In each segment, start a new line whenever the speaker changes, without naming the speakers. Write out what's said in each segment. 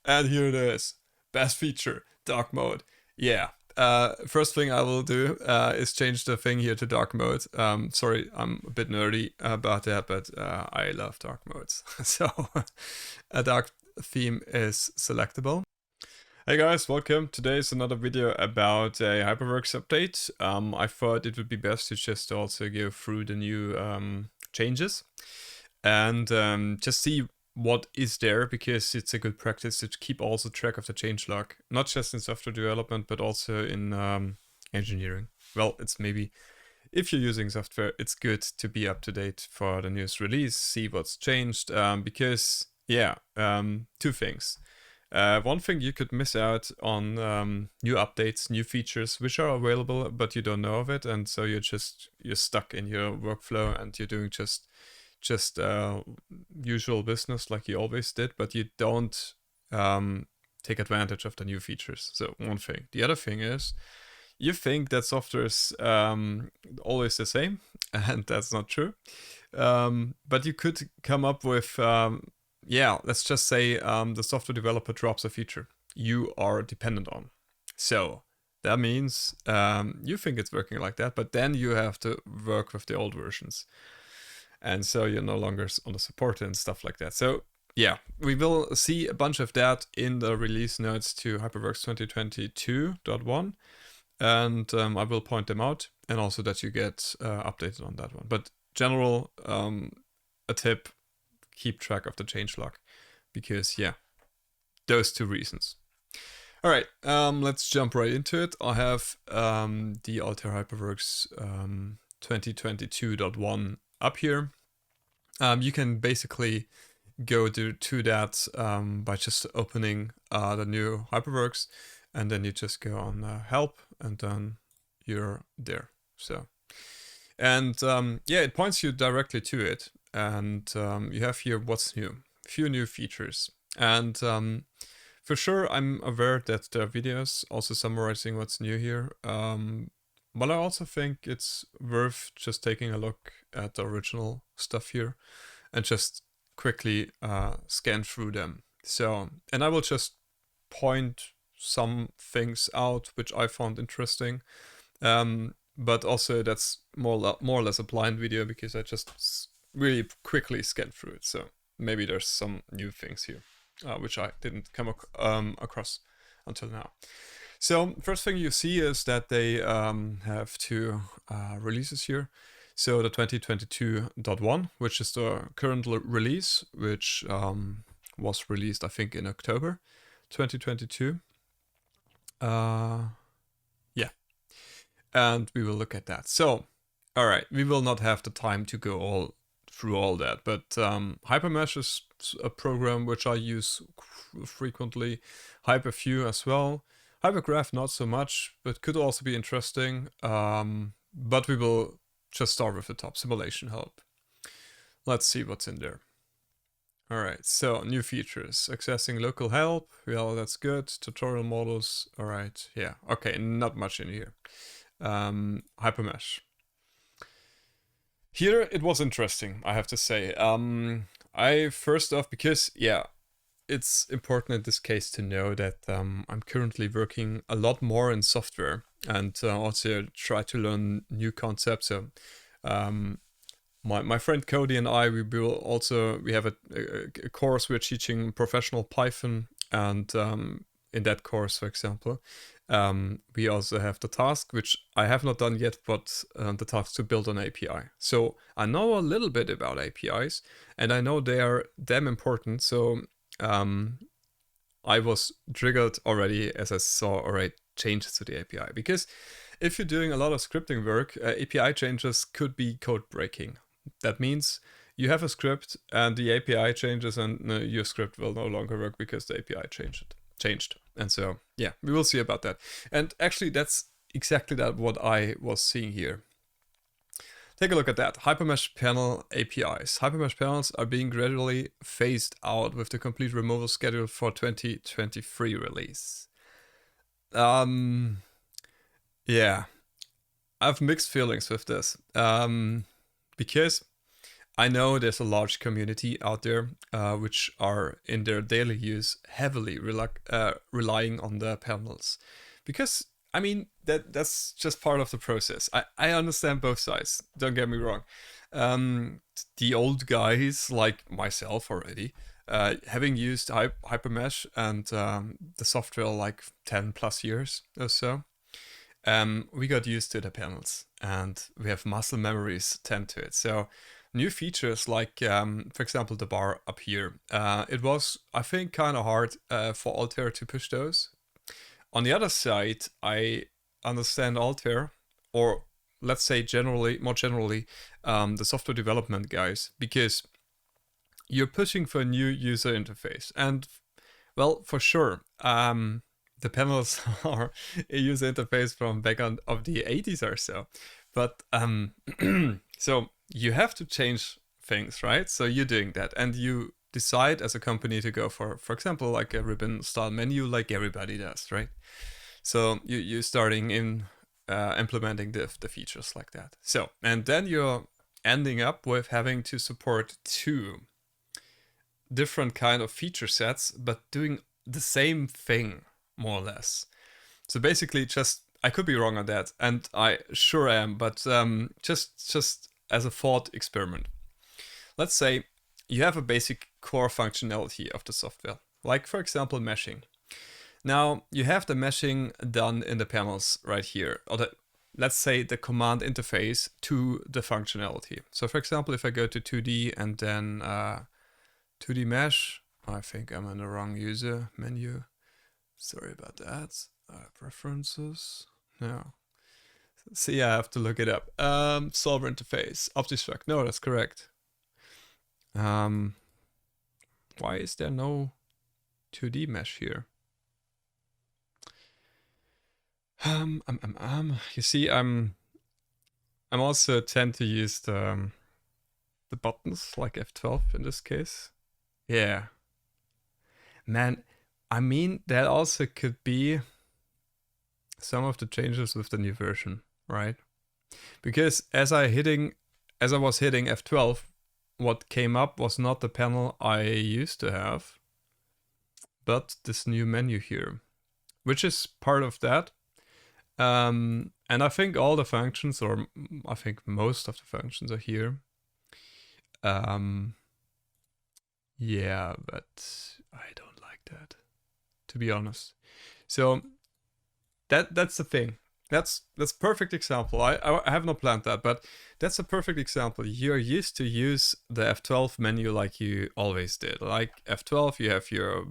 And here it is. Best feature, dark mode. Yeah. First thing I will do is change the thing here to dark mode. Sorry, I'm a bit nerdy about that, but I love dark modes. So a dark theme is selectable. Hey guys, welcome. Today is another video about a Hyperworks update. I thought it would be best to just also go through the new changes and just see what is there, because it's a good practice to keep also track of the changelog, not just in software development, but also in engineering. Well, it's maybe, if you're using software, it's good to be up to date for the newest release, see what's changed, because, yeah, two things. One thing, you could miss out on new updates, new features, which are available, but you don't know of it, and so you're stuck in your workflow, and you're doing just usual business like you always did, but you don't take advantage of the new features. So one thing. The other thing is, you think that software is always the same, and that's not true. But you could come up with, let's just say the software developer drops a feature you are dependent on. So that means you think it's working like that, but then you have to work with the old versions. And so you're no longer on the support and stuff like that. So yeah, we will see a bunch of that in the release notes to Hyperworks 2022.1. And I will point them out, and also that you get updated on that one. But general, a tip, keep track of the changelog, because yeah, those two reasons. All right, let's jump right into it. I have the Altair Hyperworks 2022.1 up here. You can basically go to that by just opening the new Hyperworks, and then you just go on help, and then you're there. So, and it points you directly to it, and you have here what's new, few new features, and for sure I'm aware that there are videos also summarizing what's new here. But I also think it's worth just taking a look at the original stuff here and just quickly scan through them. So, and I will just point some things out which I found interesting. But also that's more or less a blind video, because I just really quickly scanned through it. So maybe there's some new things here which I didn't come across until now. So first thing you see is that they have two releases here. So the 2022.1, which is the current release, which was released, I think, in October 2022. Yeah, and we will look at that. So, all right, we will not have the time to go through all that, but HyperMesh is a program which I use frequently. HyperView as well. Hypergraph not so much, but could also be interesting. But we will just start with the top, simulation help. Let's see what's in there. All right, so new features, accessing local help. Well, that's good. Tutorial models. All right, yeah, okay, not much in here. HyperMesh. Here it was interesting, I have to say. I first off, because yeah, it's important in this case to know that I'm currently working a lot more in software, and also try to learn new concepts. So my friend Cody and I, we have a course we're teaching professional Python, and in that course, for example, we also have the task, which I have not done yet, but the task to build an API. So I know a little bit about APIs, and I know they are damn important. So I was triggered already as I saw already changes to the API, because if you're doing a lot of scripting work, API changes could be code breaking. That means you have a script and the API changes, and your script will no longer work because the API changed. And so yeah, we will see about that. And actually that's exactly what I was seeing here. Take a look at that. HyperMesh panel APIs. HyperMesh panels are being gradually phased out with the complete removal scheduled for 2023 release. Yeah, I have mixed feelings with this. Because I know there's a large community out there which are in their daily use heavily relying on the panels, because I mean that's just part of the process. I understand both sides. Don't get me wrong. The old guys like myself already, having used HyperMesh and the software like 10 plus years or so, we got used to the panels and we have muscle memories tend to it. So new features like, for example, the bar up here, it was, I think, kind of hard for Altair to push those. On the other side, I understand Altair, or let's say more generally, the software development guys, because you're pushing for a new user interface. And, well, for sure, the panels are a user interface from back of the 80s or so. But so you have to change things, right? So you're doing that, and you decide as a company to go for example, like a ribbon style menu, like everybody does, right? So you're starting in implementing the features like that. So, and then you're ending up with having to support two different kind of feature sets, but doing the same thing more or less. So basically, just, I could be wrong on that, and I sure am, but just as a thought experiment. Let's say you have a basic core functionality of the software, like for example meshing. Now you have the meshing done in the panels right here, or let's say the command interface to the functionality. So for example, if I go to 2D and then 2D mesh, I think I'm in the wrong user menu. Sorry about that. Preferences. No. See, I have to look it up. Solver interface, OptiStruct. No, that's correct. Why is there no 2D mesh here? You see, I'm also tend to use the buttons like F12 in this case. Yeah. Man, I mean, that also could be some of the changes with the new version, right? Because as I was hitting F12, what came up was not the panel I used to have, but this new menu here, which is part of that. And I think all the functions, or I think most of the functions are here. Yeah, but I don't like that, to be honest. So that's the thing. That's perfect example. I have not planned that, but that's a perfect example. You're used to use the F12 menu like you always did. Like F12, you have your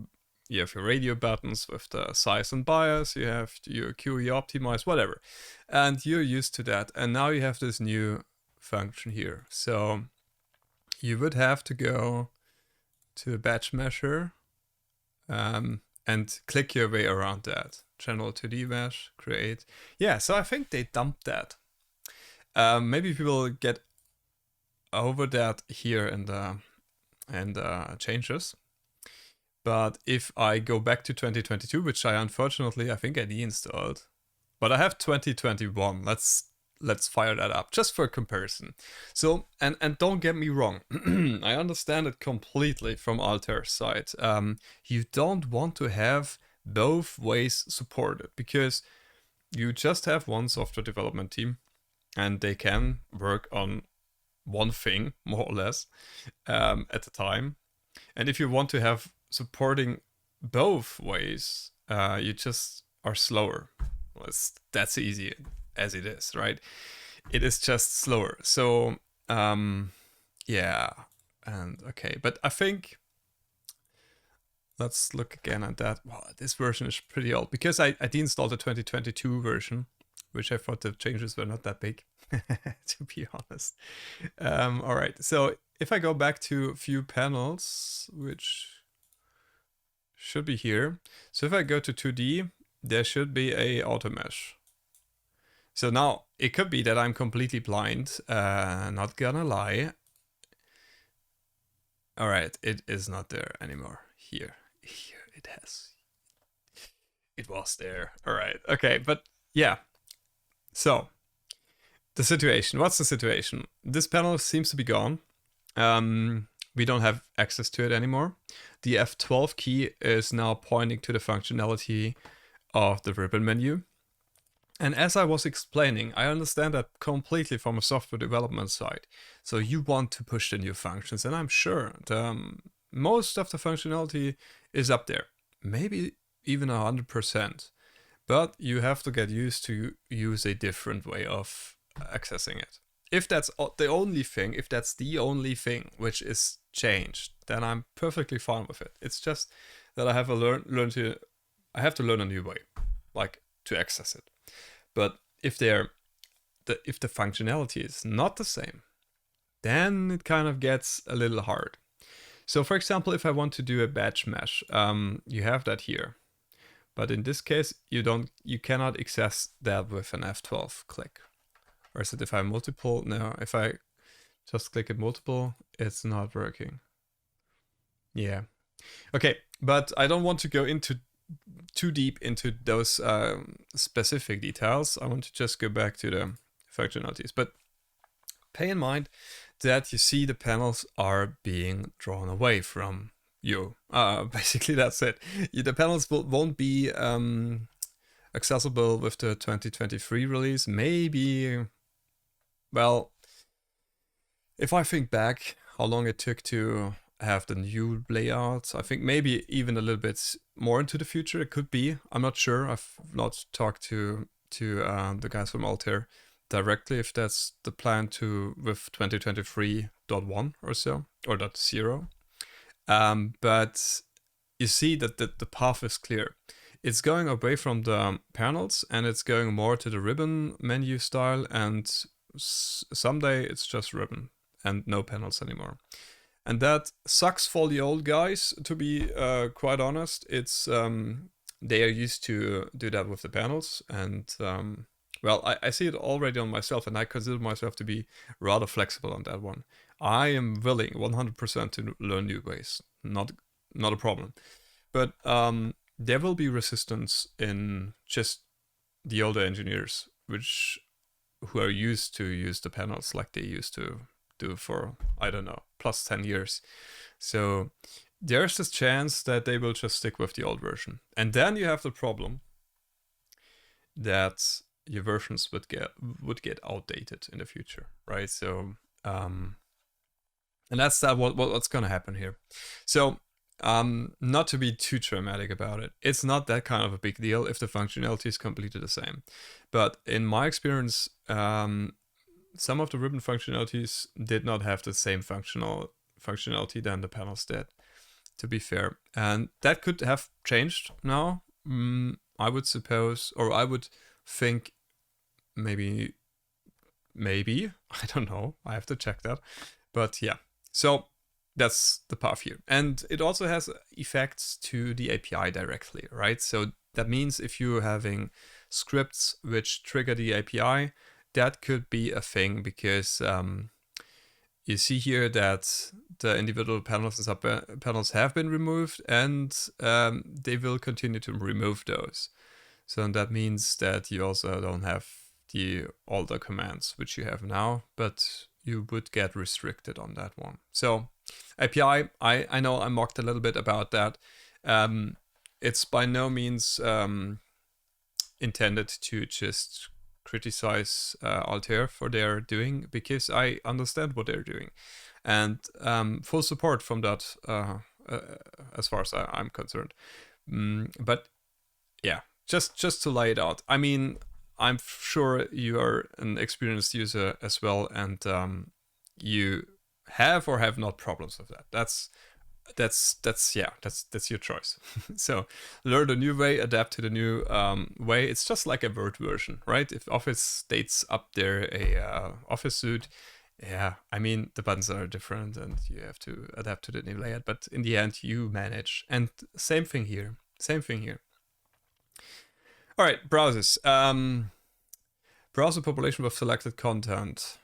radio buttons with the size and bias, you have your QE optimize, whatever. And you're used to that. And now you have this new function here. So you would have to go to a batch measure and click your way around that. Channel 2D mesh, create. Yeah, so I think they dumped that. Maybe people get over that here in the changes. But if I go back to 2022, which I think I deinstalled, but I have 2021. Let's fire that up just for comparison. So, and don't get me wrong, I understand it completely from Altair's side. You don't want to have both ways supported because you just have one software development team and they can work on one thing more or less at a time. And if you want to have supporting both ways, you just are slower. Well, that's easy as it is, right? It is just slower. So yeah, and okay, but I think let's look again at that. Wow, this version is pretty old because I deinstalled the 2022 version, which I thought the changes were not that big, to be honest. All right, so if I go back to view panels, which should be here. So if I go to 2D, there should be a auto mesh. So now it could be that I'm completely blind, not gonna lie. All right, it is not there anymore. Here it was there. All right, okay, but yeah. So the situation, what's the situation? This panel seems to be gone. we don't have access to it anymore. The F12 key is now pointing to the functionality of the ribbon menu. And as I was explaining, I understand that completely from a software development side. So you want to push the new functions, and I'm sure most of the functionality is up there, maybe even 100%. But you have to get used to use a different way of accessing it. If that's the only thing, which is changed, then I'm perfectly fine with it. It's just that I have to learn a new way, like to access it. But if the functionality is not the same, then it kind of gets a little hard. So for example, if I want to do a batch mesh, you have that here. But in this case, you cannot access that with an F12 click. Or is it if I multiple? No, if I just click it multiple, it's not working. Yeah. Okay, but I don't want to go into too deep into those specific details. I want to just go back to the functionalities. But pay in mind that you see the panels are being drawn away from you. Basically, that's it. The panels won't be accessible with the 2023 release. Maybe, well, if I think back how long it took to have the new layout, I think maybe even a little bit more into the future. It could be. I'm not sure. I've not talked to the guys from Altair directly if that's the plan to with 2023.1 or so, or .0. But you see that the path is clear. It's going away from the panels and it's going more to the ribbon menu style, and someday it's just ribbon and no panels anymore. And that sucks for the old guys, to be quite honest. It's they are used to do that with the panels, and well, I see it already on myself, and I consider myself to be rather flexible on that one. I am willing 100% to learn new ways, not a problem. But there will be resistance in just the older engineers, who are used to use the panels like they used to do for, I don't know, plus 10 years. So there's this chance that they will just stick with the old version. And then you have the problem that your versions would get outdated in the future, right? So and that's what's gonna happen here. So not to be too dramatic about it, it's not that kind of a big deal if the functionality is completely the same. But in my experience, some of the ribbon functionalities did not have the same functionality than the panels did, to be fair. And that could have changed now, I would suppose, or I would think maybe, I don't know, I have to check that. But yeah, so that's the path here. And it also has effects to the API directly, right? So that means if you're having scripts which trigger the API, that could be a thing, because you see here that the individual panels and sub-panels have been removed, and they will continue to remove those. So that means that you also don't have all the commands which you have now, but you would get restricted on that one. So API, I know I mocked a little bit about that. It's by no means intended to just criticize Altair for their doing, because I understand what they're doing, and full support from that as far as I'm concerned. But yeah, just to lay it out. I mean, I'm sure you are an experienced user as well, and you have or have not problems with that. That's your choice. So learn the new way, adapt to the new way. It's just like a Word version, right? If Office states up there a Office suite, yeah, I mean, the buttons are different and you have to adapt to the new layout, but in the end you manage. And same thing here. All right, browsers. Browser population with selected content.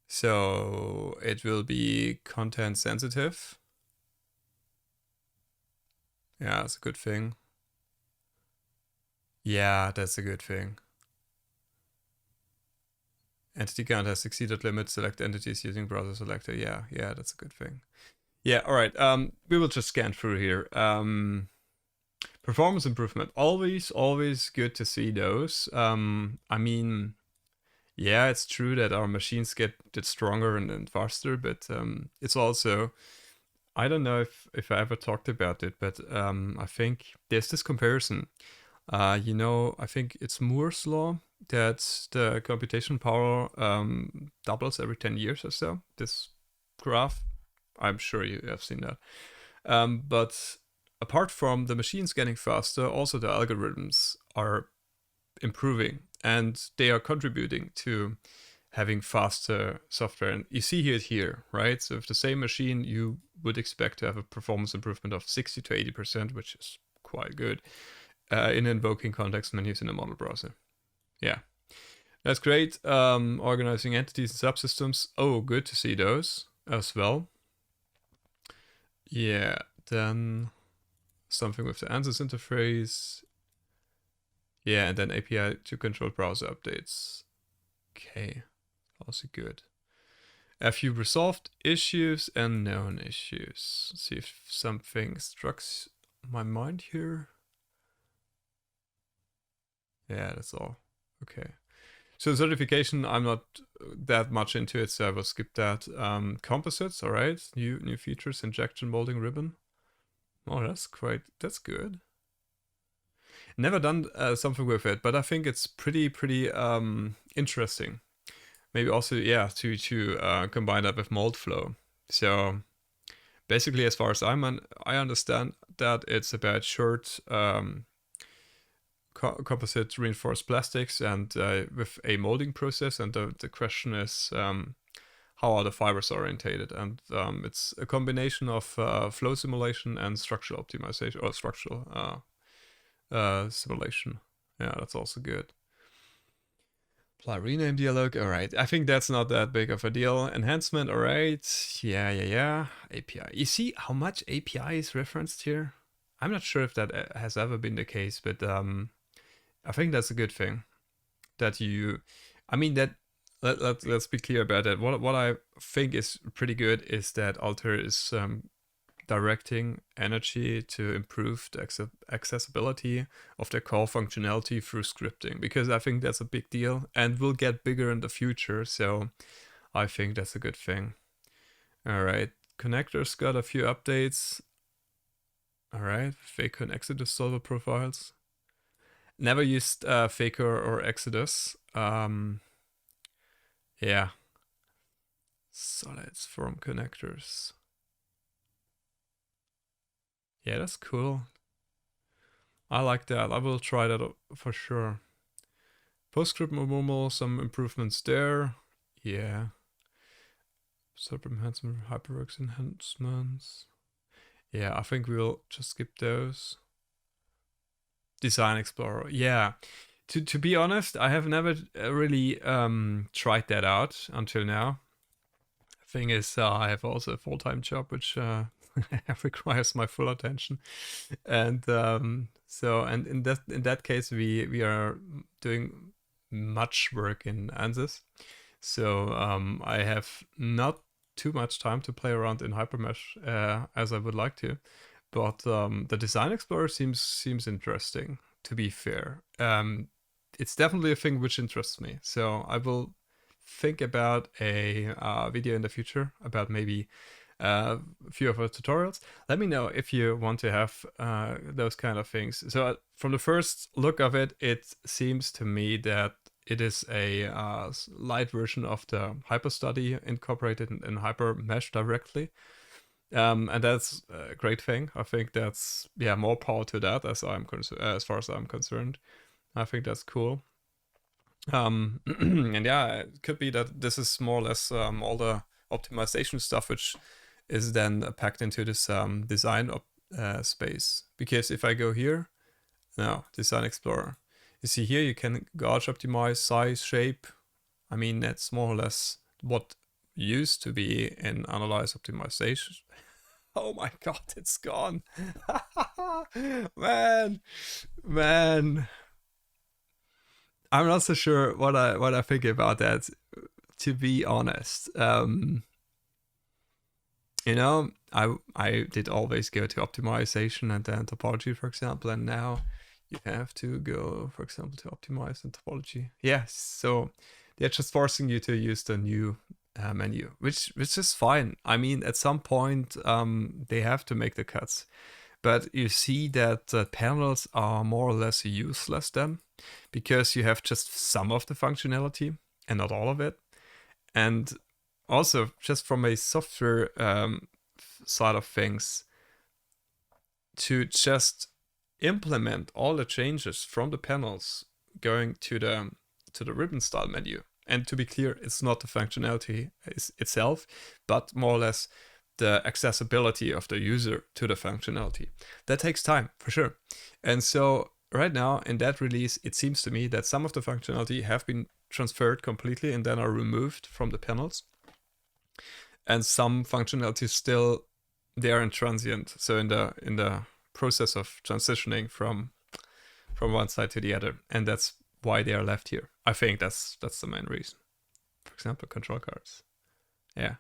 So it will be content sensitive. Yeah, that's a good thing. Yeah, that's a good thing. Entity count has exceeded limit. Select entities using browser selector. Yeah, that's a good thing. Yeah, all right. We will just scan through here. Performance improvement. Always good to see those. I mean, yeah, it's true that our machines get stronger and faster, but it's also, I don't know if I ever talked about it, but I think there's this comparison. I think it's Moore's law that the computation power doubles every 10 years or so. This graph, I'm sure you have seen that. But apart from the machines getting faster, also the algorithms are improving, and they are contributing to having faster software. And you see here, right? So with the same machine, you would expect to have a performance improvement of 60 to 80%, which is quite good in invoking context menus in a model browser. Yeah, that's great. Organizing entities and subsystems. Oh, good to see those as well. Yeah, then something with the ANSYS interface. Yeah, and then API to control browser updates. Okay, also good. A few resolved issues and known issues. Let's see if something struck my mind here. Yeah, that's all. Okay. So certification, I'm not that much into it, so I will skip that. Composites, all right. New features, injection molding ribbon. Oh, that's good. Never done something with it, but I think it's pretty interesting. Maybe also, yeah, to combine that with mold flow. So basically, as far as I understand that it's about short composite reinforced plastics and with a molding process. And the question is, how are the fibers orientated? And it's a combination of flow simulation and structural optimization, or structural simulation. Yeah, that's also good. Apply rename dialog. All right. I think that's not that big of a deal. Enhancement. All right. Yeah. API. You see how much API is referenced here? I'm not sure if that has ever been the case, but I think that's a good thing. That you, I mean, that let's be clear about that. What I think is pretty good is that Altair is directing energy to improve the accessibility of their core functionality through scripting, because I think that's a big deal and will get bigger in the future. So I think that's a good thing. All right, connectors got a few updates. All right, Faker and Exodus solver profiles. Never used Faker or Exodus. Yeah. Solids from connectors. Yeah, that's cool. I like that. I will try that for sure. PostScript normal, some improvements there. Yeah. Sub enhancement, Hyperworks enhancements. Yeah, I think we'll just skip those. Design Explorer. Yeah. To be honest, I have never really tried that out until now. Thing is, I have also a full-time job which requires my full attention, and so in that case we are doing much work in ANSYS, so I have not too much time to play around in HyperMesh as I would like to, but the Design Explorer seems interesting, to be fair. It's definitely a thing which interests me, so I will think about a video in the future about maybe a few of our tutorials. Let me know if you want to have those kind of things. So from the first look of it, it seems to me that it is a light version of the HyperStudy incorporated in HyperMesh directly. And that's a great thing. I think that's, yeah, more power to that as far as I'm concerned. I think that's cool. And yeah, it could be that this is more or less all the optimization stuff which is then packed into this design space. Because if I go here, now Design Explorer, you see here you can gauge optimize size, shape. I mean, that's more or less what used to be in Analyze Optimization. Oh my god, it's gone. Man. I'm not so sure what I think about that. to be honest. You know, I did always go to optimization and then topology, for example, and now you have to go, for example, to optimize and topology. Yes, so they're just forcing you to use the new menu, which is fine. I mean, at some point, they have to make the cuts. But you see that panels are more or less useless then, because you have just some of the functionality and not all of it. And also, just from a software side of things, to just implement all the changes from the panels going to the ribbon style menu. And to be clear, it's not the functionality itself, but more or less the accessibility of the user to the functionality. That takes time, for sure. And so right now in that release, it seems to me that some of the functionality have been transferred completely and then are removed from the panels. And some functionality is still there and transient. So in the process of transitioning from one side to the other. And that's why they are left here. I think that's the main reason. For example, control cards. Yeah.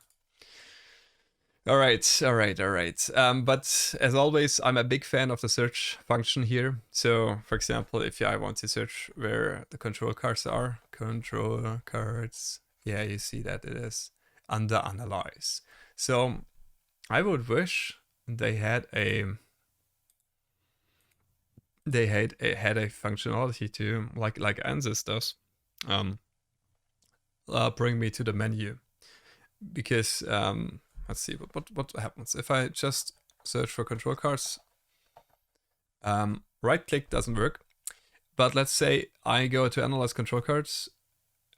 All right. But as always, I'm a big fan of the search function here. So, for example, if I want to search where the control cards are, control cards, yeah, you see that it is under analyze. So, I would wish they had a functionality to like ANSYS does, bring me to the menu, because let's see what happens if I just search for control cards. Right click doesn't work, but let's say I go to analyze control cards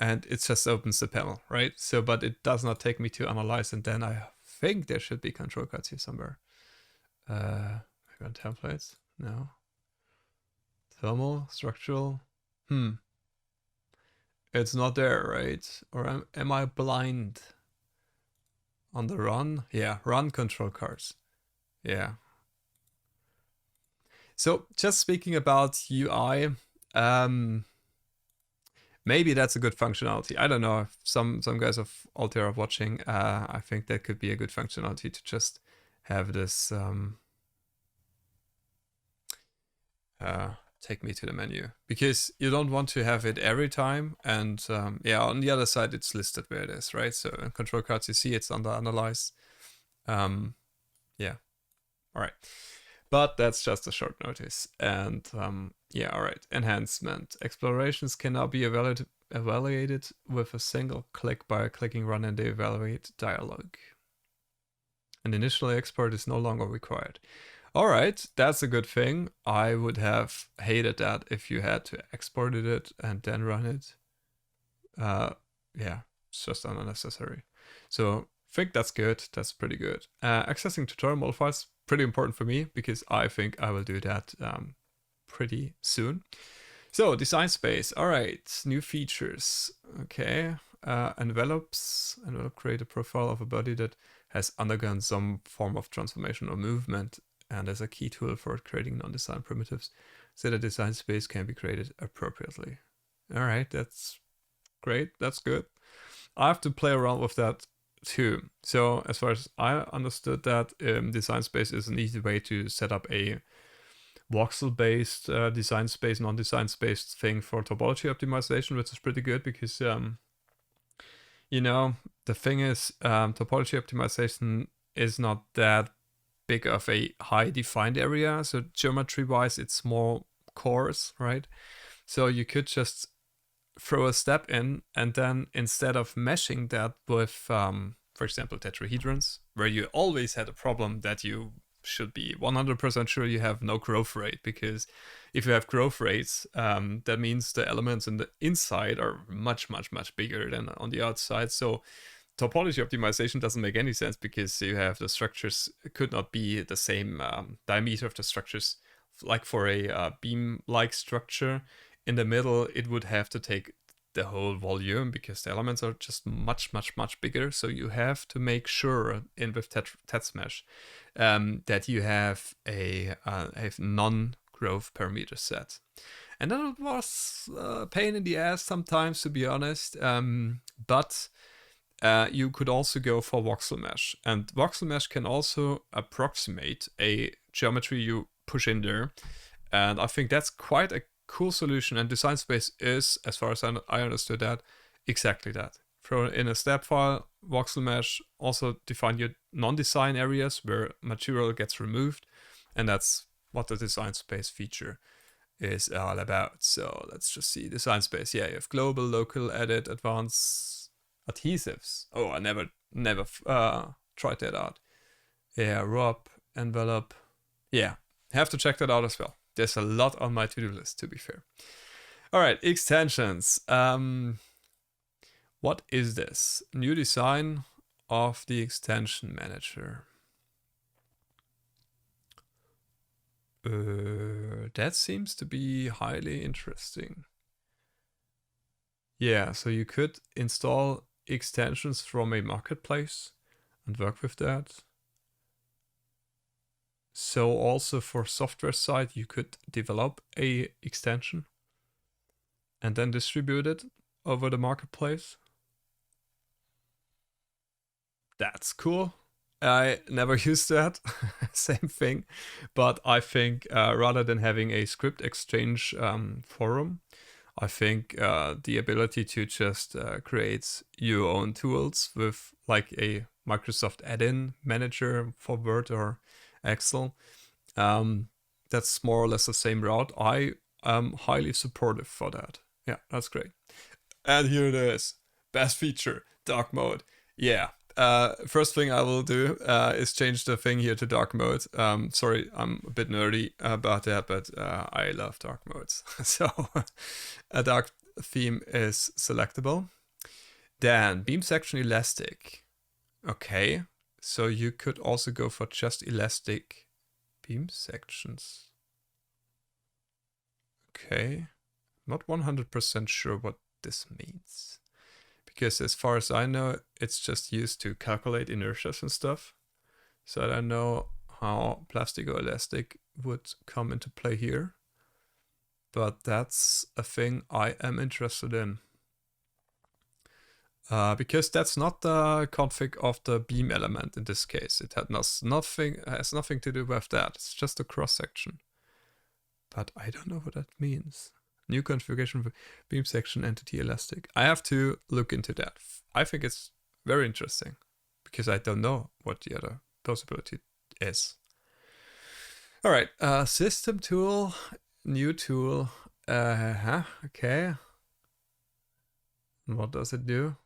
and it just opens the panel, right? So, but it does not take me to analyze, and then I think there should be control cards here somewhere. Maybe on templates? No. Thermal, structural. It's not there, right? Or am I blind? On the run? Yeah, run control cards. Yeah. So just speaking about UI, maybe that's a good functionality. I don't know if some guys of Altair are watching. I think that could be a good functionality to just have this take me to the menu, because you don't want to have it every time. And yeah, on the other side, it's listed where it is, right? So in control cards, you see it's under analyze. Yeah, all right. But that's just a short notice. And yeah, all right. Enhancement. Explorations can now be evaluated with a single click by clicking run in the evaluate dialog. An initial export is no longer required. All right, that's a good thing. I would have hated that if you had to export it and then run it. Yeah, it's just unnecessary. So I think that's good. That's pretty good. Accessing tutorial modifiers, pretty important for me, because I think I will do that pretty soon. So design space. All right, new features. Okay, envelope create a profile of a body that has undergone some form of transformation or movement, and as a key tool for creating non-design primitives, so that design space can be created appropriately. All right, that's great. That's good. I have to play around with that too. So as far as I understood that, design space is an easy way to set up a voxel-based design space, non-design space thing for topology optimization, which is pretty good, because you know, the thing is, topology optimization is not that big of a high defined area. So geometry wise, it's more coarse, right? So you could just throw a step in, and then instead of meshing that with, for example, tetrahedrons, where you always had a problem that you should be 100% sure you have no growth rate, because if you have growth rates, that means the elements in the inside are much bigger than on the outside. So topology optimization doesn't make any sense, because you have the structures could not be the same diameter of the structures. Like for a beam-like structure in the middle, it would have to take the whole volume, because the elements are just much bigger. So you have to make sure in with TetsMesh that you have a non-growth parameter set. And then it was a pain in the ass sometimes, to be honest, But you could also go for voxel mesh, and voxel mesh can also approximate a geometry you push in there, and I think that's quite a cool solution. And Design Space is, as far as I understood that, exactly that. Throw in a step file, voxel mesh, also define your non-design areas where material gets removed, and that's what the Design Space feature is all about. So let's just see Design Space. Yeah, you have global, local, edit, advanced adhesives. Oh, I never tried that out. Yeah, wrap, envelope. Yeah, have to check that out as well. There's a lot on my to-do list, to be fair. All right, extensions. What is this? New design of the extension manager. That seems to be highly interesting. Yeah, so you could install extensions from a marketplace and work with that. So also for software side, you could develop a extension and then distribute it over the marketplace. That's cool. I never used that. Same thing. But I think rather than having a script exchange forum, I think the ability to just create your own tools with like a Microsoft add-in manager for Word or Excel, that's more or less the same route. I am highly supportive for that. Yeah, that's great. And here it is. Best feature, dark mode. Yeah. First thing I will do is change the thing here to dark mode. Sorry, I'm a bit nerdy about that, but I love dark modes. So a dark theme is selectable. Then beam section elastic. Okay, so you could also go for just elastic beam sections. Okay, not 100% sure what this means. Because as far as I know, it's just used to calculate inertias and stuff. So I don't know how plastic or elastic would come into play here. But that's a thing I am interested in. Because that's not the config of the beam element in this case. It has nothing to do with that. It's just a cross section. But I don't know what that means. New configuration for beam section entity elastic. I have to look into that. I think it's very interesting because I don't know what the other possibility is. All right, system tool, new tool. Okay. What does it do?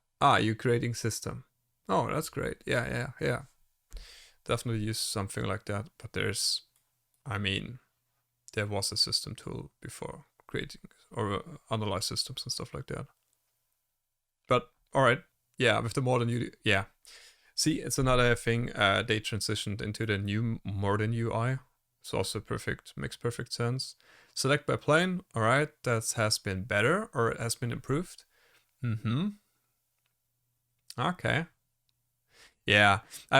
You're creating system. Oh, that's great. Yeah. Definitely use something like that. But there was a system tool before creating or analyze systems and stuff like that. But all right, yeah, with the modern UI, yeah. See, it's another thing. They transitioned into the new modern UI. It's also makes perfect sense. Select by plane. All right, that has been better or it has been improved. Okay. Yeah, I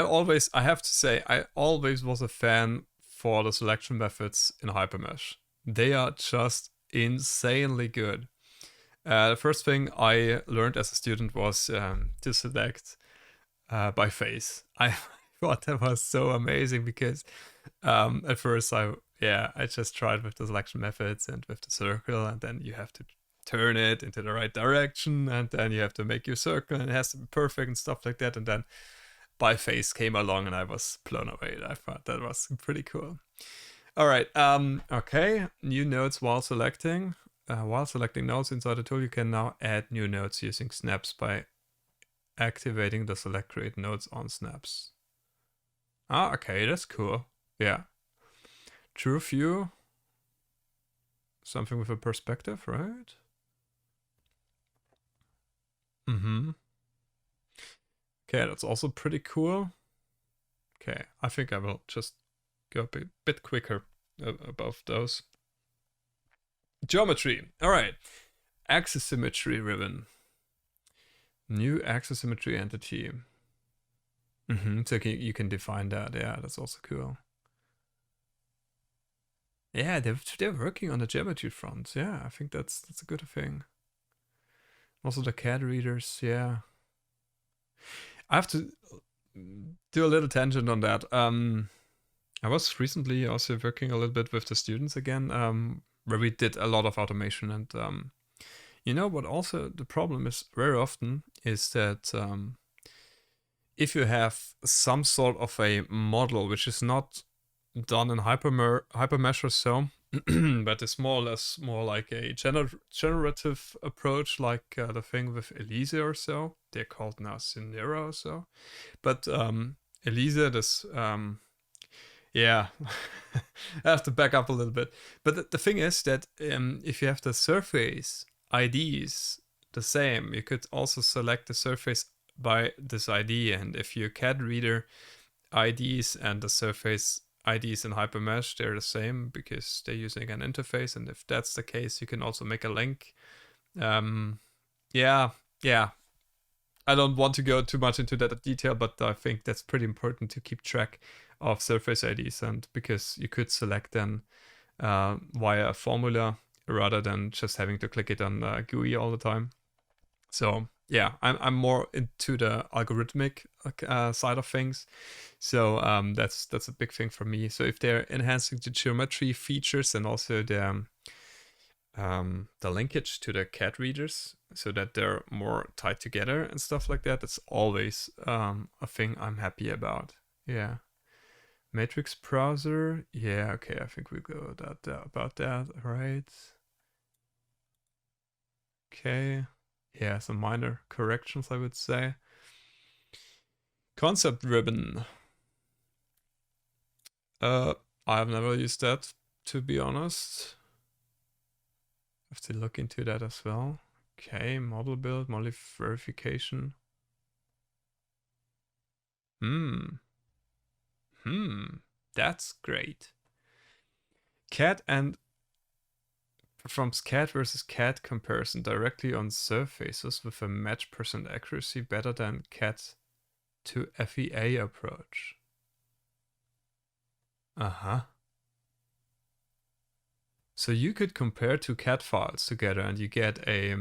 have to say, I always was a fan for the selection methods in HyperMesh. They are just insanely good. The first thing I learned as a student was to select by face. I thought that was so amazing because at first I just tried with the selection methods and with the circle, and then you have to turn it into the right direction, and then you have to make your circle, and it has to be perfect and stuff like that. And then by face came along, and I was blown away. I thought that was pretty cool. All right. Okay. New nodes while selecting. While selecting nodes inside the tool, you can now add new nodes using snaps by activating the select create nodes on snaps. Okay, that's cool. Yeah. True view. Something with a perspective, right? Okay, that's also pretty cool. Okay, I think I will just go a bit quicker above those. Geometry. All right. Axis symmetry ribbon. New axis symmetry entity. So you can define that. Yeah, that's also cool. Yeah, they're working on the geometry front. Yeah, I think that's a good thing. Also the CAD readers, yeah. I have to do a little tangent on that. I was recently also working a little bit with the students again, where we did a lot of automation. And you know what also the problem is very often is that if you have some sort of a model which is not done in HyperMesh or so, but it's more or less more like a generative approach, like the thing with Elise or so. They're called now Cinera or so. But Elise, this, yeah, I have to back up a little bit. But the thing is that if you have the surface IDs the same, you could also select the surface by this ID. And if your CAD reader IDs and the surface IDs in HyperMesh, they're the same because they're using an interface. And if that's the case, you can also make a link. Yeah. I don't want to go too much into that detail, but I think that's pretty important to keep track of surface IDs, and because you could select them via a formula rather than just having to click it on GUI all the time. So yeah, I'm more into the algorithmic side of things. So that's a big thing for me. So if they're enhancing the geometry features and also the linkage to the CAD readers so that they're more tied together and stuff like that, that's always a thing I'm happy about. Yeah. Matrix browser. Yeah, okay, I think we go about that, right? Okay. Yeah, some minor corrections, I would say. Concept ribbon. I've never used that, to be honest. Have to look into that as well. Okay, model build, model verification. That's great. CAD and performs CAD versus CAD comparison directly on surfaces with a match percent accuracy better than CAD to FEA approach. So you could compare two CAD files together and you get a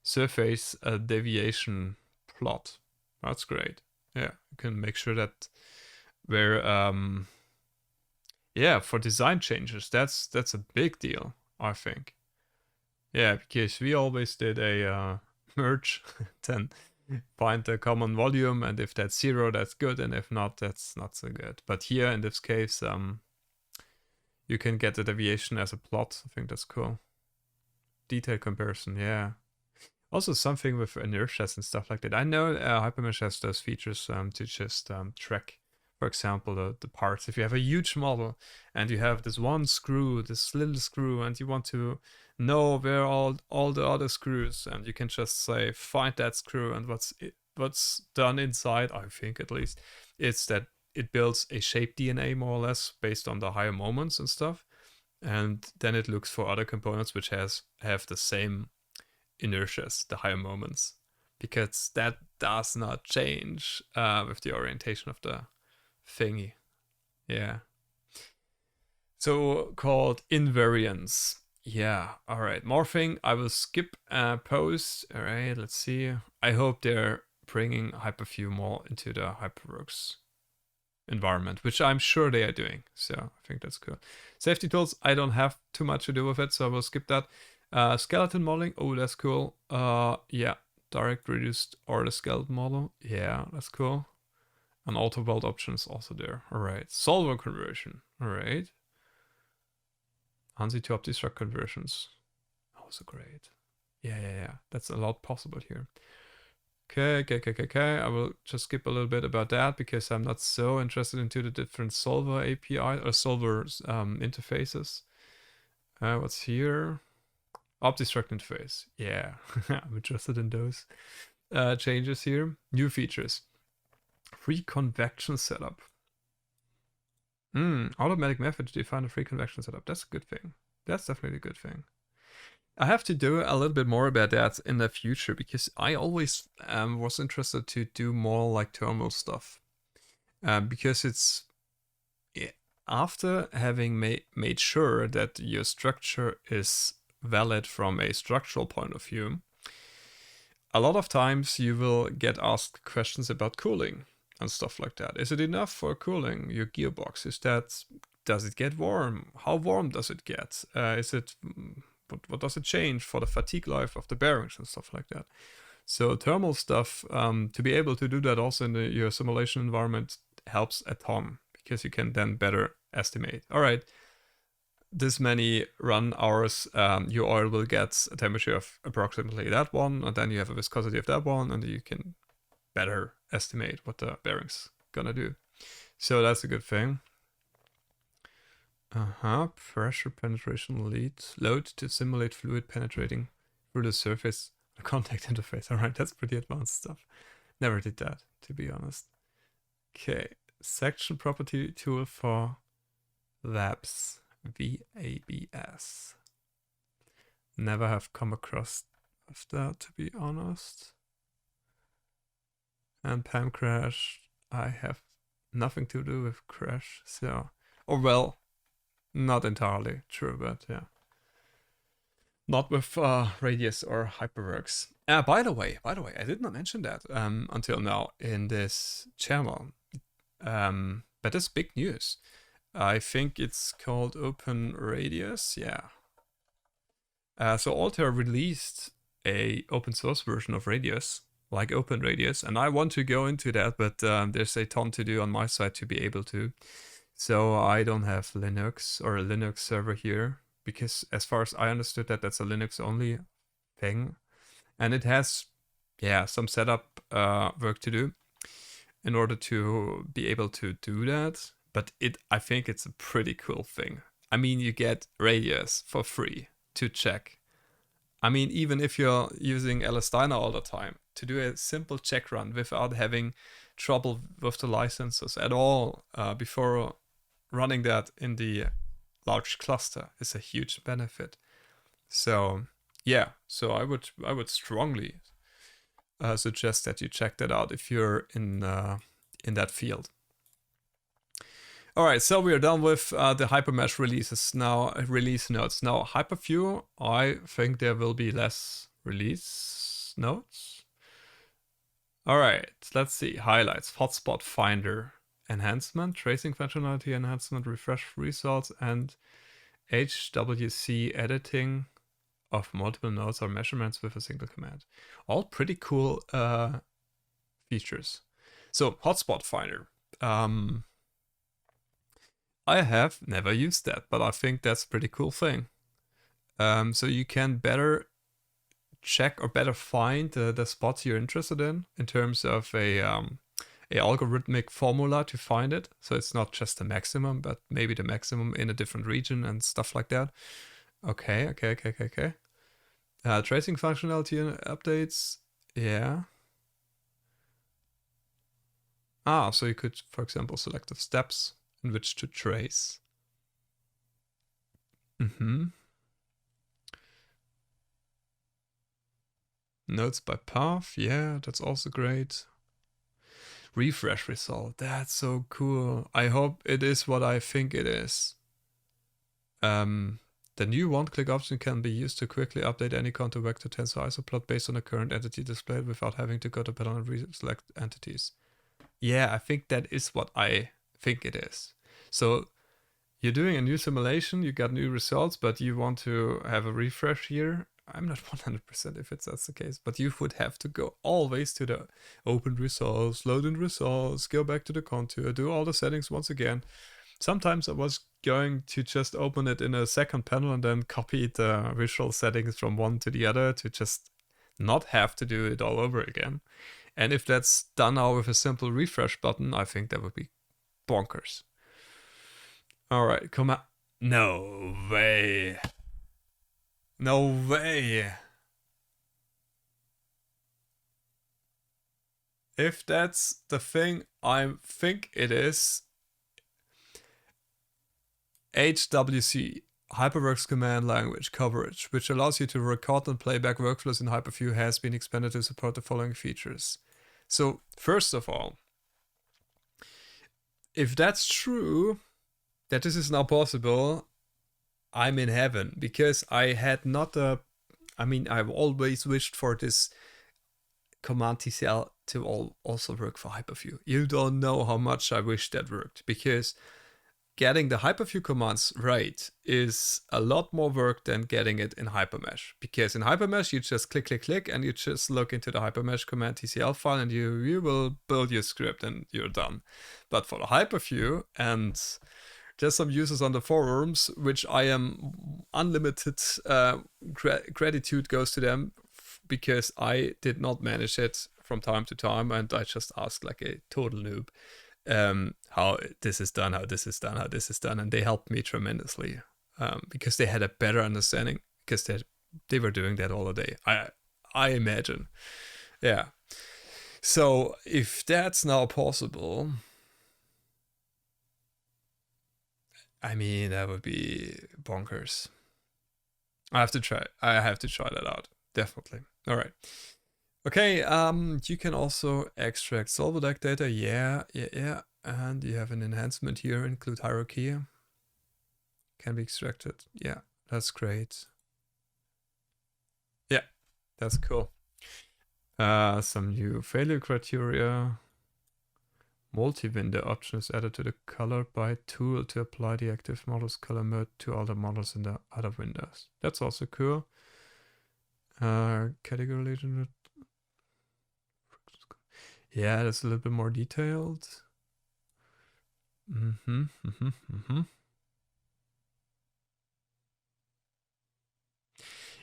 surface deviation plot. That's great. Yeah, you can make sure that where yeah, for design changes, that's a big deal, I think. Yeah, because we always did a merge, then find the common volume, and if that's 0, that's good, and if not, that's not so good. But here in this case, you can get the deviation as a plot. I think that's cool. Detail comparison, yeah. Also something with inertias and stuff like that. I know HyperMesh has those features to just track, for example, the parts. If you have a huge model and you have this one screw, this little screw, and you want to know where all the other screws, and you can just say find that screw, and what's done inside, I think at least, it's that it builds a shape DNA more or less based on the higher moments and stuff, and then it looks for other components which have the same inertias, the higher moments, because that does not change with the orientation of the thingy. Yeah. So called invariance. Yeah, all right. Morphing, I will skip post. All right, let's see. I hope they're bringing HyperView more into the Hyperworks environment, which I'm sure they are doing. So I think that's cool. Safety tools, I don't have too much to do with it, so I will skip that. Skeleton modeling, oh, that's cool. Yeah, direct reduced order skeleton model. Yeah, that's cool. And auto weld options also there. All right. Solver conversion. All right. ANSI to OptiStruct conversions. Also great. Yeah. That's a lot possible here. Okay. I will just skip a little bit about that because I'm not so interested into the different solver API or solver interfaces. What's here? OptiStruct interface. Yeah, I'm interested in those changes here. New features. Free convection setup. Automatic method to define a free convection setup. That's a good thing. That's definitely a good thing. I have to do a little bit more about that in the future because I always was interested to do more like thermal stuff. Because it's after having made sure that your structure is valid from a structural point of view, a lot of times you will get asked questions about cooling and stuff like that. Is it enough for cooling your gearbox? Does it get warm? How warm does it get? What does it change for the fatigue life of the bearings and stuff like that? So thermal stuff, to be able to do that also in your simulation environment helps a ton, because you can then better estimate. All right, this many run hours, your oil will get a temperature of approximately that one, and then you have a viscosity of that one, and you can better estimate what the bearing's gonna do. So that's a good thing. Pressure penetration load to simulate fluid penetrating through the surface contact interface. All right, that's pretty advanced stuff. Never did that, to be honest. Okay, section property tool for VABS. VABS. Never have come across of that, to be honest. And PAM crash, I have nothing to do with crash, so, or well, not entirely true, but yeah. Not with Radius or Hyperworks. By the way, I did not mention that until now in this channel. But it's big news. I think it's called Open Radius, yeah. So Altair released a open source version of Radius, like Open Radius, and I want to go into that, but there's a ton to do on my side to be able to. So I don't have Linux or a Linux server here, because as far as I understood that's a Linux only thing. And it has, yeah, some setup work to do in order to be able to do that. But I think it's a pretty cool thing. I mean, you get Radius for free to check. I mean, even if you're using LS-Dyna all the time, to do a simple check run without having trouble with the licenses at all before running that in the large cluster is a huge benefit. So yeah, so I would strongly suggest that you check that out if you're in that field. All right, so we are done with the HyperMesh releases now. Release notes now. HyperView, I think there will be less release notes. All right, let's see. Highlights: hotspot finder enhancement, tracing functionality enhancement, refresh results, and HWC editing of multiple nodes or measurements with a single command. All pretty cool features. So hotspot finder. I have never used that, but I think that's a pretty cool thing. So you can better check or better find the spots you're interested in terms of a algorithmic formula to find it. So it's not just the maximum, but maybe the maximum in a different region and stuff like that. Okay. Tracing functionality updates, yeah. So you could, for example, select the steps in which to trace. Nodes by path, yeah, that's also great. Refresh result, that's so cool. I hope it is what I think it is. The new one-click option can be used to quickly update any contour vector tensor isoplot based on the current entity displayed without having to go to panel and reselect entities. Yeah, I think that is what I think it is. So you're doing a new simulation, you got new results, but you want to have a refresh here. I'm not 100% if that's the case, but you would have to go always to the open results, load in results, go back to the contour, do all the settings once again. Sometimes I was going to just open it in a second panel and then copy the visual settings from one to the other to just not have to do it all over again. And if that's done now with a simple refresh button, I think that would be bonkers. All right, come on. No way. No way. If that's the thing I think it is, HWC, HyperWorks command language coverage, which allows you to record and playback workflows in HyperView, has been expanded to support the following features. So first of all, if that's true, that this is now possible, I'm in heaven, because I had not I've always wished for this Command TCL to also work for HyperView. You don't know how much I wish that worked, because getting the HyperView commands right is a lot more work than getting it in HyperMesh. Because in HyperMesh, you just click, and you just look into the HyperMesh command TCL file, and you will build your script and you're done. But for the HyperView, and there's some users on the forums, which I am unlimited gratitude goes to them, because I did not manage it from time to time, and I just asked like a total noob how this is done, how this is done, and they helped me tremendously, because they had a better understanding, because they were doing that all the day. I imagine, yeah. So if that's now possible, I mean, that would be bonkers. I have to try that out, definitely. All right. Okay, you can also extract solver deck data. Yeah. And you have an enhancement here, include hierarchy. Can be extracted. Yeah, that's great. Yeah, that's cool. Some new failure criteria. Multi-window option is added to the color by tool to apply the active model's color mode to all the models in the other windows. That's also cool. Category legend. Yeah, that's a little bit more detailed.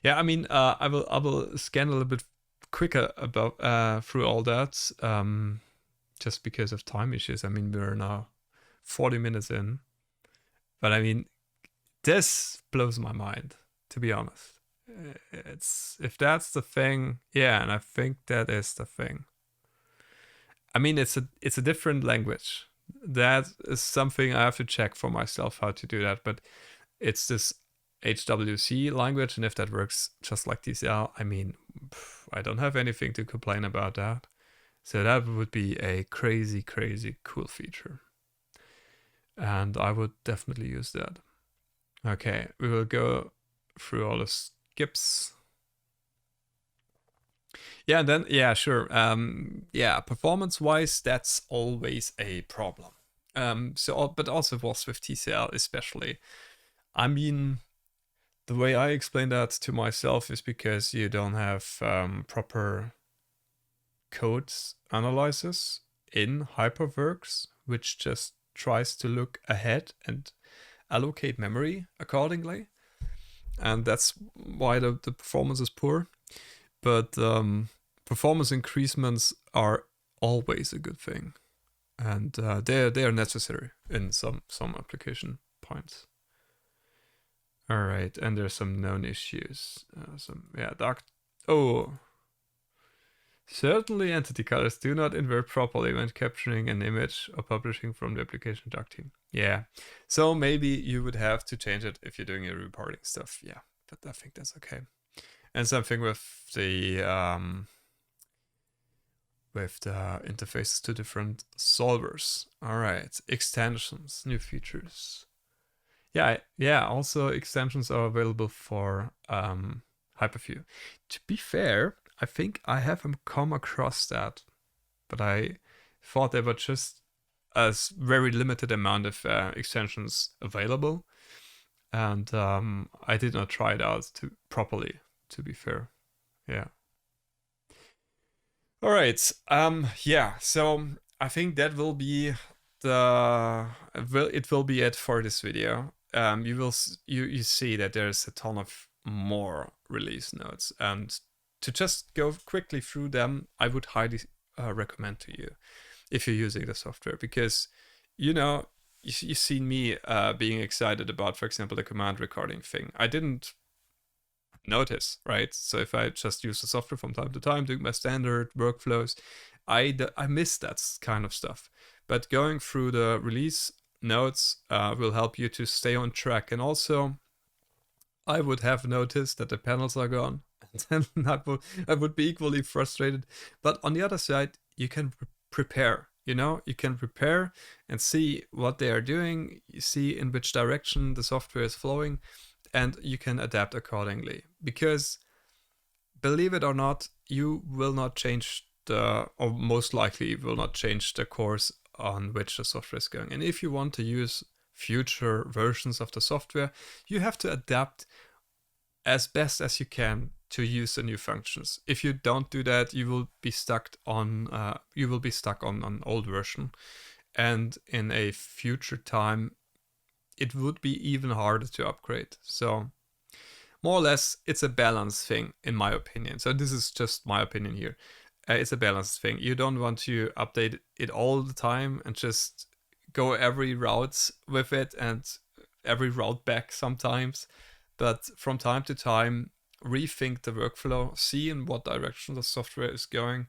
Yeah, I mean, I will scan a little bit quicker about through all that, just because of time issues. I mean, we're now 40 minutes in, but I mean, this blows my mind, to be honest. It's, if that's the thing, yeah, and I think that is the thing. I mean, it's a different language. That is something I have to check for myself how to do that, but it's this HWC language, and if that works just like TCL, I mean, I don't have anything to complain about that. So that would be a crazy cool feature, and I would definitely use that. Okay, we will go through all the skips. Yeah, and then, yeah, sure. Yeah, performance-wise, that's always a problem. But also was with TCL especially. I mean, the way I explain that to myself is because you don't have proper codes analysis in Hyperworks, which just tries to look ahead and allocate memory accordingly. And that's why the performance is poor. But performance increasements are always a good thing, and they are necessary in some application points. All right, and there's some known issues. Certainly entity colors do not invert properly when capturing an image or publishing from the application doc team. Yeah, so maybe you would have to change it if you're doing your reporting stuff. Yeah, but I think that's okay. And something with the interfaces to different solvers. All right, extensions, new features. Yeah. Also, extensions are available for HyperView. To be fair, I think I haven't come across that, but I thought there were just a very limited amount of extensions available, and I did not try it out properly. To be fair, yeah. All right. Yeah. So I think that will be it will be it for this video. You see that there's a ton of more release notes, and to just go quickly through them, I would highly recommend to you if you're using the software, because you've seen me being excited about, for example, the command recording thing. I didn't notice, right? So if I just use the software from time to time, doing my standard workflows, I miss that kind of stuff. But going through the release notes will help you to stay on track. And also, I would have noticed that the panels are gone, and then I would be equally frustrated. But on the other side, you can prepare. You can prepare and see what they are doing. You see in which direction the software is flowing, and you can adapt accordingly. Because, believe it or not, you will not change or most likely will not change the course on which the software is going. And if you want to use future versions of the software, you have to adapt as best as you can to use the new functions. If you don't do that, you will be stuck on an old version, and in a future time, it would be even harder to upgrade. So more or less, it's a balance thing, in my opinion. So this is just my opinion here. It's a balance thing. You don't want to update it all the time and just go every route with it and every route back sometimes. But from time to time, rethink the workflow, see in what direction the software is going,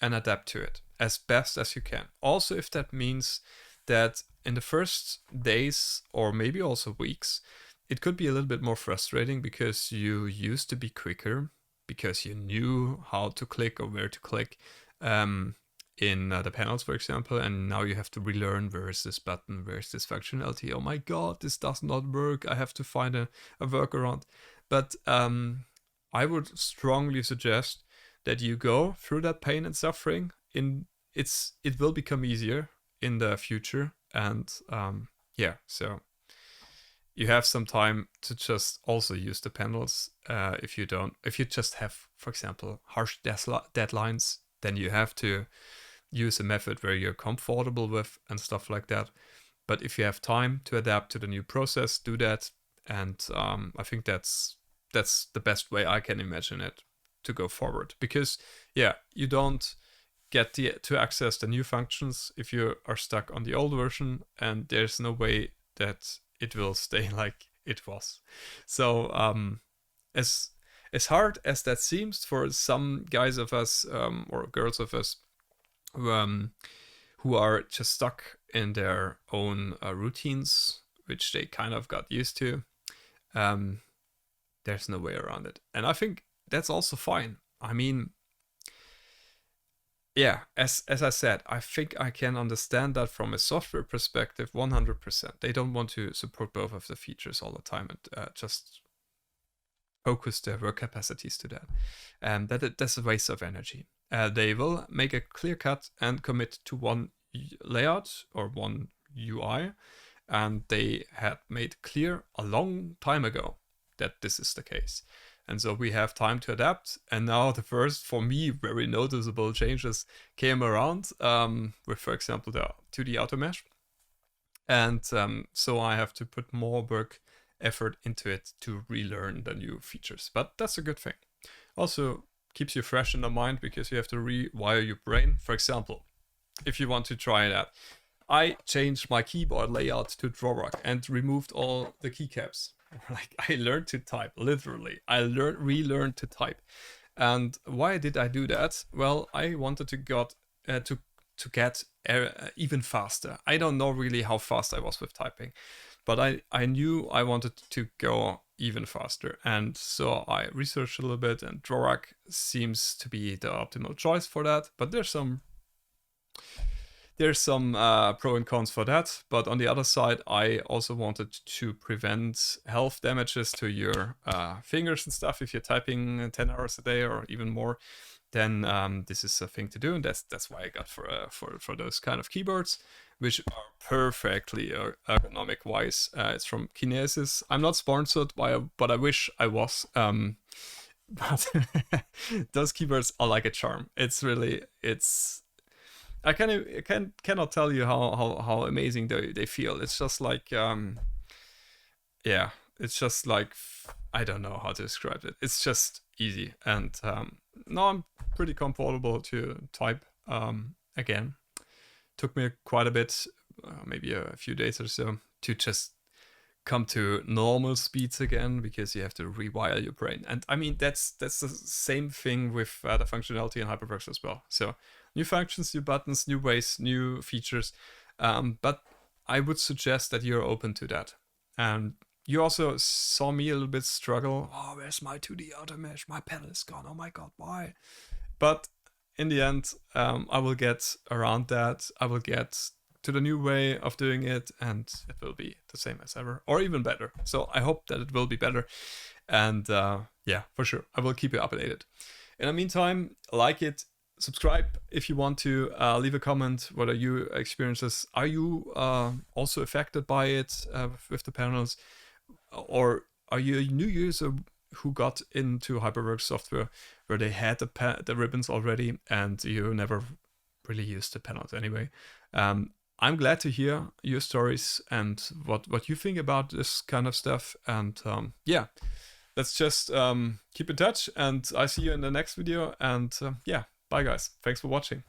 and adapt to it as best as you can. Also, if that means that in the first days or maybe also weeks, it could be a little bit more frustrating because you used to be quicker, because you knew how to click or where to click in the panels, for example, and now you have to relearn where is this button, where is this functionality. Oh my god, this does not work. I have to find a workaround. But I would strongly suggest that you go through that pain and suffering. It will become easier in the future, and so you have some time to just also use the panels. If you just have, for example, harsh deadlines, then you have to use a method where you're comfortable with and stuff like that. But if you have time to adapt to the new process, do that. And I think that's the best way I can imagine it to go forward. Because you don't get to access the new functions if you are stuck on the old version, and there's no way that it will stay like it was. So as hard as that seems for some guys of us or girls of us who are just stuck in their own routines, which they kind of got used to, there's no way around it. And I think that's also fine. I mean, as I said, I think I can understand that from a software perspective 100%. They don't want to support both of the features all the time and just focus their work capacities to that. And that's a waste of energy. They will make a clear cut and commit to one layout or one UI, and they had made clear a long time ago that this is the case. And so we have time to adapt. And now the first, for me, very noticeable changes came around with, for example, the 2D HyperMesh. And so I have to put more work effort into it to relearn the new features. But that's a good thing. Also keeps you fresh in the mind because you have to rewire your brain. For example, if you want to try that, I changed my keyboard layout to drawback and removed all the keycaps. Like, I learned to type, literally. I relearned to type. And why did I do that? Well, I wanted to get even faster. I don't know really how fast I was with typing, but I knew I wanted to go even faster. And so I researched a little bit, and Dvorak seems to be the optimal choice for that. But there's some pro and cons for that. But on the other side, I also wanted to prevent health damages to your fingers and stuff. If you're typing 10 hours a day or even more, then this is a thing to do. And that's why I got for those kind of keyboards, which are perfectly ergonomic wise. It's from Kinesis. I'm not sponsored by, but I wish I was. But those keyboards are like a charm. I cannot tell you how amazing they feel. It's just like it's just like, I don't know how to describe it. It's just easy, and now I'm pretty comfortable to type again. Took me quite a bit, maybe a few days or so, to just come to normal speeds again, because you have to rewire your brain. And I mean, that's the same thing with the functionality in HyperWorks as well. So new functions, new buttons, new ways, new features. But I would suggest that you're open to that. And you also saw me a little bit struggle. Oh, where's my 2D HyperMesh? My panel is gone. Oh my god, why? But in the end, I will get around that. I will get to the new way of doing it, and it will be the same as ever, or even better. So I hope that it will be better. And for sure, I will keep you updated. In the meantime, like it, subscribe if you want to. Leave a comment whether you experience this. Are you also affected by it with the panels, or are you a new user who got into HyperWorks software where they had the ribbons already and you never really used the panels anyway? I'm glad to hear your stories and what you think about this kind of stuff. And yeah, let's just keep in touch, and I see you in the next video. And yeah, bye guys. Thanks for watching.